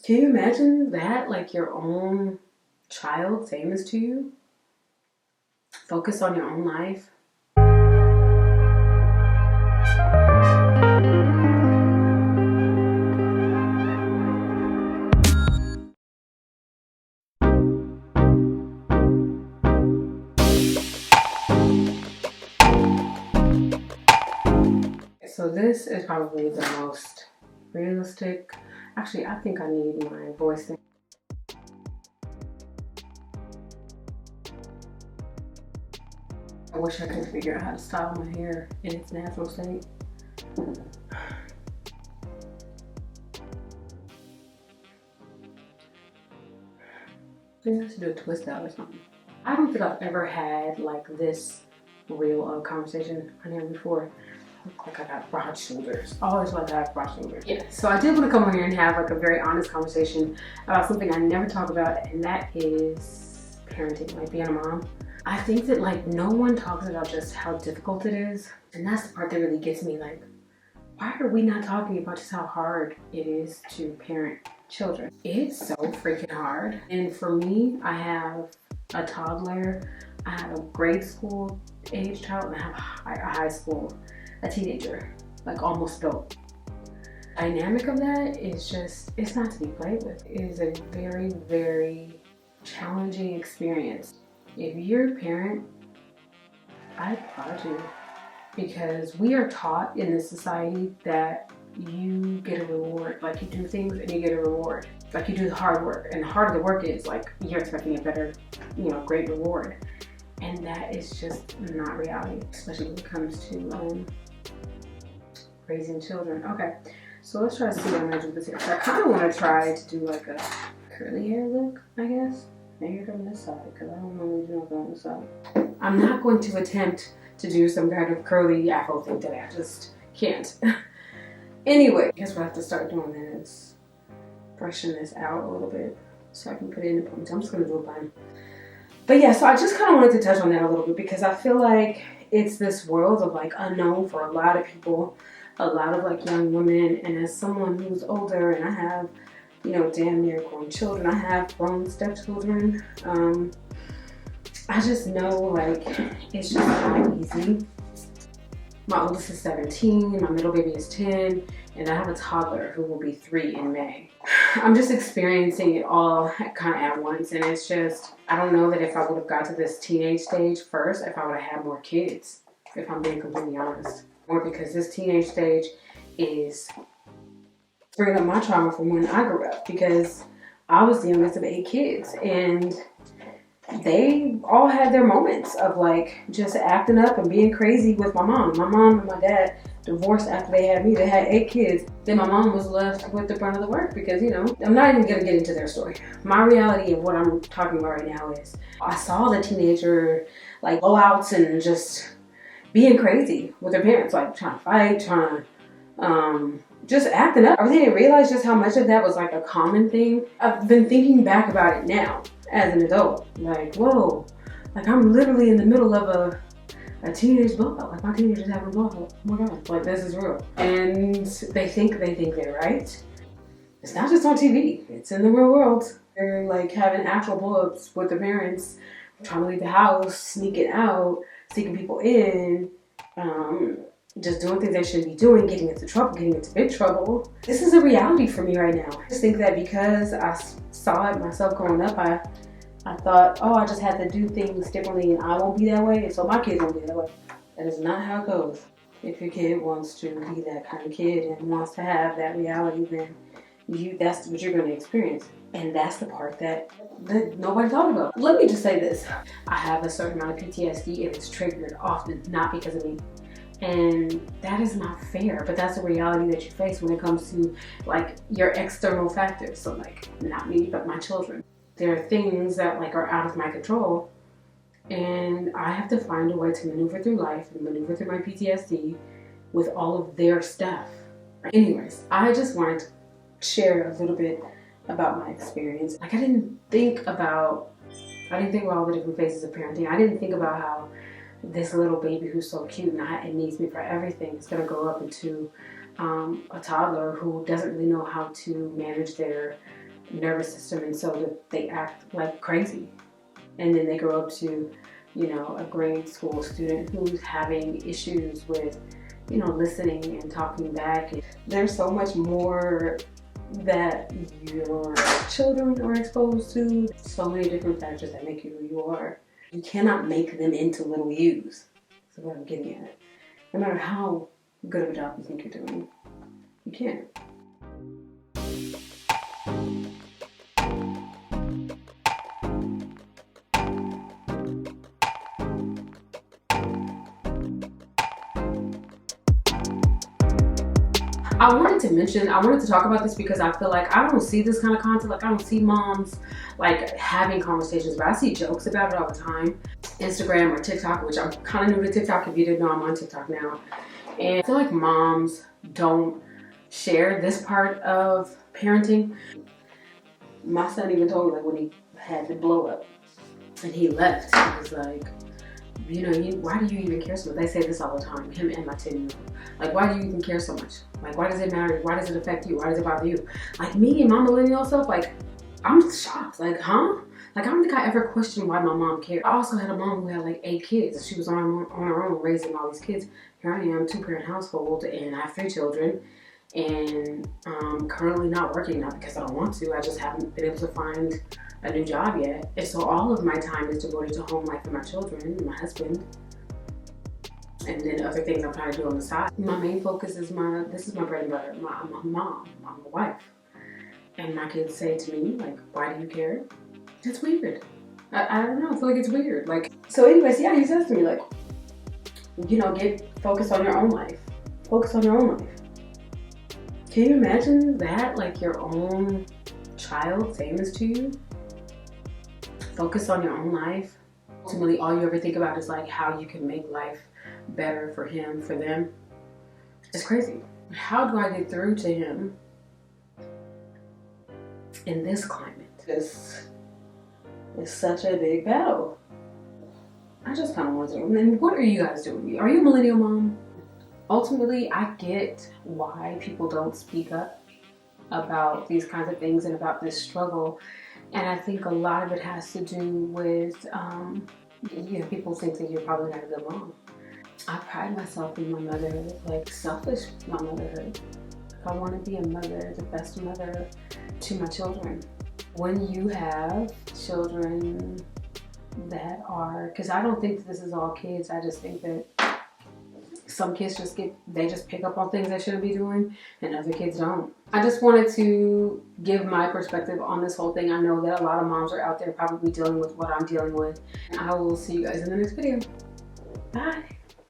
Can you imagine that? Like your own child saying this to you? Focus on your own life. So this is probably the most realistic. Actually, I think I need my voice thing. I wish I could figure out how to style my hair in its natural state. I think I should do a twist out or something. I don't think I've ever had like this real conversation on here before. I look like I got broad shoulders. I always like to have broad shoulders. Yeah, so I did want to come on here and have like a very honest conversation about something I never talk about, and that is parenting, like being a mom. I think that like no one talks about just how difficult it is, and that's the part that really gets me. Like, why are we not talking about just how hard it is to parent children? It's so freaking hard. And for me, I have a toddler, I have a grade school age child, and I have a high school, a teenager, like almost adult. Dynamic of that is just, it's not to be played with. It is a very, very challenging experience. If you're a parent, I applaud you, because we are taught in this society that you get a reward. Like you do things and you get a reward. Like you do the hard work, and the harder the work is, like you're expecting a better, great reward. And that is just not reality, especially when it comes to raising children. Okay, so let's try to see what I'm gonna do with this hair. So I kind of want to try to do like a curly hair look, I guess. Maybe from this side, because I don't normally do it on this side. I'm not going to attempt to do some kind of curly afro thing today. I just can't. Anyway, I guess what I have to start doing then is brushing this out a little bit so I can put it in a ponytail. I'm just going to do a bun. But yeah, so I just kind of wanted to touch on that a little bit, because I feel like it's this world of like unknown for a lot of people, a lot of like young women. And as someone who's older and I have, damn near grown children, I have grown stepchildren, I just know like it's just not easy. My oldest is 17, my middle baby is 10, and I have a toddler who will be 3 in May. I'm just experiencing it all kind of at once, and it's just, I don't know that if I would have got to this teenage stage first, if I would have had more kids, if I'm being completely honest. Or because this teenage stage is bringing up my trauma from when I grew up, because I was the youngest of 8 kids, and they all had their moments of like just acting up and being crazy with my mom. My mom and my dad divorced after they had me. They had 8 kids. Then my mom was left with the brunt of the work because, I'm not even going to get into their story. My reality of what I'm talking about right now is I saw the teenager like blowouts and just being crazy with their parents, like trying to fight, just acting up. I really didn't realize just how much of that was like a common thing. I've been thinking back about it now as an adult. Like, whoa, like I'm literally in the middle of a teenage blowout. Like my teenager's having a blowout. Oh my God, like this is real. And they think they're right. It's not just on TV, it's in the real world. They're like having actual blowups with their parents, trying to leave the house, sneaking out, sneaking people in, just doing things they shouldn't be doing, getting into trouble, getting into big trouble. This is a reality for me right now. I just think that because I saw it myself growing up, I thought, oh, I just had to do things differently and I won't be that way, and so my kids won't be that way. That is not how it goes. If your kid wants to be that kind of kid and wants to have that reality, then that's what you're going to experience. And that's the part that nobody thought about. Let me just say this. I have a certain amount of PTSD and it's triggered often, not because of me. And that is not fair, but that's the reality that you face when it comes to like your external factors. So like not me, but my children. There are things that like are out of my control, and I have to find a way to maneuver through life and maneuver through my PTSD with all of their stuff. Anyways, I just wanted to share a little bit about my experience. Like I didn't think about all the different phases of parenting. I didn't think about how this little baby who's so cute and needs me for everything is gonna grow up into a toddler who doesn't really know how to manage their nervous system, and so that they act like crazy. And then they grow up to, you know, a grade school student who's having issues with, you know, listening and talking back. There's so much more that your children are exposed to. So many different factors that make you who you are. You cannot make them into little yous. That's what I'm getting at. No matter how good of a job you think you're doing, you can't. I wanted to talk about this because I feel like I don't see this kind of content. Like, I don't see moms like having conversations, but I see jokes about it all the time. Instagram or TikTok, which I'm kind of new to TikTok. If you didn't know, I'm on TikTok now. And I feel like moms don't share this part of parenting. My son even told me, like, when he had the blow up and he left, he was like, you know, why do you even care so much? They say this all the time, him and my 10-year-old. Like, why do you even care so much? Like, why does it matter? Why does it affect you? Why does it bother you? Like, me and my millennial self, like, I'm shocked. Like, huh? Like, I don't think I ever questioned why my mom cared. I also had a mom who had like 8 kids. She was on her own raising all these kids. Here I am, 2-parent household, and I have 3 children. And currently not working, not because I don't want to. I just haven't been able to find a new job yet. And so all of my time is devoted to home life and my children and my husband. And then other things I'm trying to do on the side. My main focus is this is my bread and butter. I'm a mom, I'm a wife. And my kids say to me, like, why do you care? It's weird. I don't know, I feel like it's weird. Like, so anyways, yeah, he says to me, like, you know, focus on your own life. Focus on your own life. Can you imagine that? Like, your own child saying this to you? Focus on your own life. Ultimately, all you ever think about is like how you can make life better for him, for them. It's crazy. How do I get through to him in this climate? This is such a big battle. I just kind of want to know. And then what are you guys doing? Are you a millennial mom? Ultimately, I get why people don't speak up about these kinds of things and about this struggle. And I think a lot of it has to do with, you know, people think that you're probably not a good mom. I pride myself in my motherhood, like selfish my motherhood. I want to be a mother, the best mother to my children. When you have children that are, because I don't think that this is all kids, I just think that some kids they just pick up on things they shouldn't be doing, and other kids don't. I just wanted to give my perspective on this whole thing. I know that a lot of moms are out there probably dealing with what I'm dealing with. I will see you guys in the next video. Bye.